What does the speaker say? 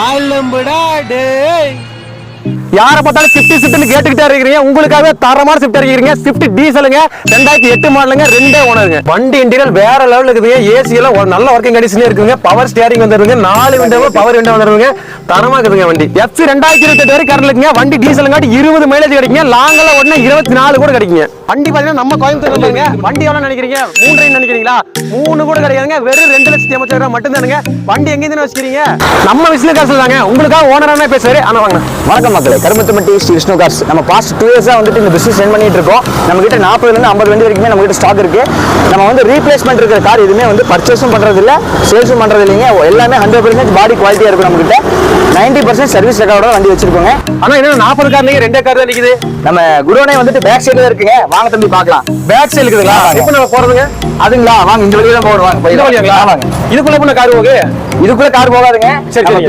ஆலம்படா டேய். யார பார்த்தாலும் ஷிஃப்ட் கேட்டுக்கிட்டே இருக்கிறீங்க. உங்களுக்காக தரமான ஷிஃப்ட் இருக்கிறீங்க. ஷிஃப்ட் டீசலுங்க, 2008 மாடலுங்க, 2 ஓனருங்க. வண்டி இன்டீரியர் வேற லெவல்ல இருக்குதுங்க. ஏசி எல்லாம் ஒரு நல்ல ஒர்க்கிங் கண்டிஷன்ல இருக்குங்க. பவர் ஸ்டியரிங் வந்துருங்க, 4 விண்டோ பவர் விண்டோ வந்துருங்க. தரமா இருக்குதுங்க வண்டி. FC 2028 வரை கரண்ட் இருக்குங்க. வண்டி டீசலுங்காட்டி 20 மைலேஜ் கிடைக்குங்க. லாங்கல ஓடுனா 24 கூட கிடைக்குங்க. வண்டி பாத்தீங்கன்னா நம்ம கோயம்புத்தூர்ல இருக்குங்க. வண்டி எவ்வளவு நினைக்கிறீங்க? 3.5 நினைக்கிறீங்களா? 3 கூட கிடையாதுங்க. வெறும் 2,80,000 மட்டும் தானுங்க. வண்டி எங்க இருந்து வச்சுக்கிறீங்க? நம்ம விசில காசு தாங்க. உங்களுக்காக ஓனரான பேசுறாரு. ஆனா வாங்க. வணக்கம் மக்களே, கருமத்துமட்டி ஸ்ரீ விஷ்ணு கார்ஸ். நம்ம பாஸ்ட் 2 இயர்ஸா வந்துட்டு இந்த பிசினஸ் ரன் பண்ணிட்டு இருக்கோம். நம்ம கிட்ட 40 ல இருந்து 50 வண்டி வரைக்கும் நம்ம கிட்ட ஸ்டாக் இருக்கு. நம்ம வந்து ரீப்ளேஸ்மெண்ட் இருக்கிற கார் எதுவுமே வந்து பர்ச்சேஸும் பண்றது இல்ல, சேல்ஸும் பண்றது இல்லைங்க. எல்லாமே 100% பாடி குவாலிட்டியா இருக்கும். நம்ம கிட்ட 90% சர்வீஸ் ரெக்கார்டோட வண்டி வச்சிருக்கோங்க. ஆனா என்ன 40 கார் நீங்க 2 கார் தான் நிக்குது. நம்ம குடோனே வந்துட்டு பேக் சைடுல இருக்குங்க. வாங்க தம்பி பார்க்கலாம். பேக் சைடு இருக்குதுங்களா? இப்போ நம்ம போறதுங்க அதுங்களா? வாங்க இந்த வழியா தான் போறோம். வாங்க. இந்த வழியாங்களா? வாங்க. இதுக்குள்ள என்ன கார் போகுது? இதுக்குள்ள கார் போகாதுங்க. சரி.